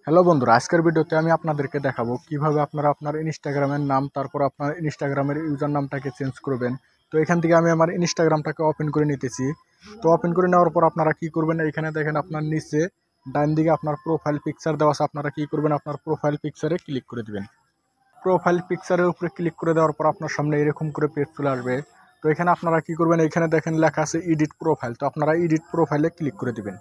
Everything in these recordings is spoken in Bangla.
হ্যালো বন্ধুরা, আজকের ভিডিওতে আমি আপনাদেরকে দেখাবো কিভাবে আপনারা আপনার ইনস্টাগ্রামের নাম, তারপর আপনার ইনস্টাগ্রামের ইউজার নামটাকে চেঞ্জ করবেন। তো এখান থেকে আমি আমার ইনস্টাগ্রামটাকে ওপেন করে নিতেছি। তো ওপেন করে নেওয়ার পর আপনারা কি করবেন, এখানে দেখেন আপনার নিচে ডান দিকে আপনার প্রোফাইল পিকচার দেওয়া আছে। আপনারা কি করবেন, আপনার প্রোফাইল পিকচারে ক্লিক করে দিবেন। প্রোফাইল পিকচারের উপরে ক্লিক করে দেওয়ার পর আপনার সামনে এরকম করে পেজ চলে আসবে। তো এখানে আপনারা কি করবেন, এখানে দেখেন লেখা আছে এডিট প্রোফাইল। তো আপনারা এডিট প্রোফাইলে ক্লিক করে দিবেন।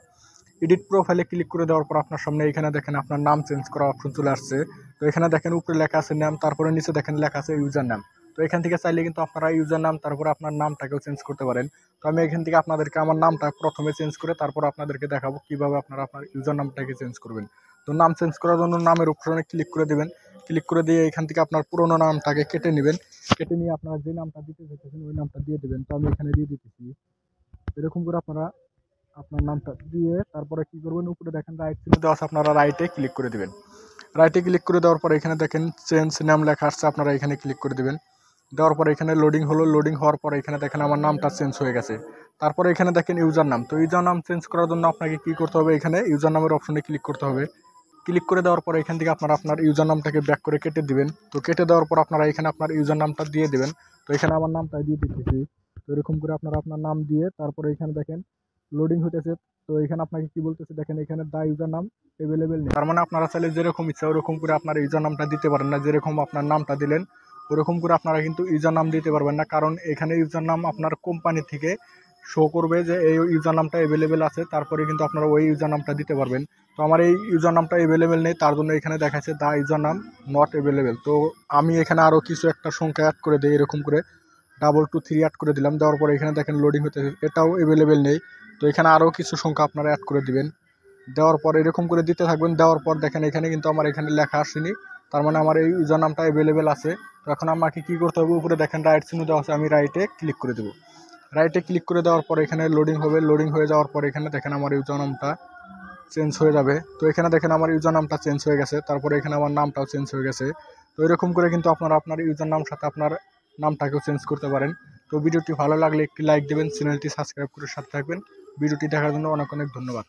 এডিট প্রোফাইলে ক্লিক করে দেওয়ার পর আপনার সামনে এখানে দেখেন আপনার নাম চেঞ্জ করা অপশন চলে আসছে। তো এখানে দেখেন উপরে লেখা আছে নাম, তারপরে নিচে দেখেন লেখা আছে ইউজার নাম। তো এখান থেকে চাইলে কিন্তু আপনারা ইউজার নাম তারপরে আপনার নামটাকেও চেঞ্জ করতে পারেন। তো আমি এখান থেকে আপনাদেরকে আমার নামটা প্রথমে চেঞ্জ করে তারপর আপনাদেরকে দেখাবো কিভাবে আপনারা আপনার ইউজার নামটাকে চেঞ্জ করবেন। তো নাম চেঞ্জ করার জন্য নামের অপশনে ক্লিক করে দেবেন। ক্লিক করে দিয়ে এখান থেকে আপনার পুরোনো নামটাকে কেটে নেবেন। কেটে নিয়ে আপনারা যে নামটা দিতে চাইতেছেন ওই নামটা দিয়ে দেবেন। তো আমি এখানে দিয়ে দিতেছি। এরকম করে আপনারা আপনার নামটা দিয়ে তারপরে কি করবেন, উপরে দেখেন রাইট চিহ্ন দেওয়া আছে, আপনারা রাইটে ক্লিক করে দিবেন। রাইটে ক্লিক করে দেওয়ার পরে এখানে দেখেন চেঞ্জ নাম লেখা আসছে, আপনারা এখানে ক্লিক করে দিবেন। দেওয়ার পরে এখানে লোডিং হলো, লোডিং হওয়ার পরে এখানে দেখেন আমার নামটা চেঞ্জ হয়ে গেছে। তারপরে এখানে দেখেন ইউজার নাম। তো ইউজার নাম চেঞ্জ করার জন্য আপনাকে কি করতে হবে, এখানে ইউজার নামের অপশনে ক্লিক করতে হবে। ক্লিক করে দেওয়ার পরে এখান থেকে আপনারা আপনার ইউজার নামটাকে ব্যাক করে কেটে দিবেন। তো কেটে দেওয়ার পর আপনারা এখানে আপনার ইউজার নামটা দিয়ে দেবেন। তো এখানে আমার নামটা দিয়ে দিতেছি। তো এরকম করে আপনারা আপনার নাম দিয়ে তারপরে এখানে দেখেন লোডিং হইতেছে। তো এখানে আপনাকে কি বলতেছে দেখেন, এখানে দা ইউজার নাম অ্যাভেলেবেল নেই। তার মানে আপনারা চাইলে যেরকম ইচ্ছা ওরকম করে আপনার ইউজার নামটা দিতে পারেন না। যেরকম আপনার নামটা দিলেন ওরকম করে আপনারা কিন্তু ইউজার নাম দিতে পারবেন না, কারণ এখানে ইউজার নাম আপনার কোম্পানি থেকে শো করবে যে এই ইউজার নামটা অ্যাভেলেবেল আছে, তারপরে কিন্তু আপনারা ওই ইউজার নামটা দিতে পারবেন। তো আমার এই ইউজার নামটা অ্যাভেলেবেল নেই, তার জন্য এখানে দেখাচ্ছে দা ইউজার নাম নট অ্যাভেলেবেল। তো আমি এখানে আরও কিছু একটা সংখ্যা অ্যাড করে দিই, এরকম করে 223 অ্যাড করে দিলাম। দেওয়ার পরে এখানে দেখেন লোডিং হতে, এটাও অ্যাভেলেবেল নেই। তো এখানে আরও কিছু সংখ্যা আপনারা অ্যাড করে দিবেন। দেওয়ার পর এরকম করে দিতে থাকবেন। দেওয়ার পর দেখেন এখানে কিন্তু আমার এখানে লেখা আসেনি, তার মানে আমার এই ইউজার নামটা অ্যাভেলেবেল আছে। তো এখন আমাকে কি করতে হবে, উপরে দেখেন রাইট চিহ্ন দেওয়া আছে, আমি রাইটে ক্লিক করে দেবো। রাইটে ক্লিক করে দেওয়ার পর এখানে লোডিং হবে। লোডিং হয়ে যাওয়ার পর এখানে দেখেন আমার ইউজার নামটা চেঞ্জ হয়ে যাবে। তো এখানে দেখেন আমার ইউজার নামটা চেঞ্জ হয়ে গেছে, তারপরে এখানে আমার নামটাও চেঞ্জ হয়ে গেছে। তো এরকম করে কিন্তু আপনারা আপনার ইউজার নাম সাথে আপনার নামটাকেও চেঞ্জ করতে পারেন। তো ভিডিওটি ভালো লাগলে একটি লাইক দেবেন, চ্যানেলটি সাবস্ক্রাইব করে সাথে থাকবেন। ভিডিওটি দেখার জন্য অনেক অনেক ধন্যবাদ।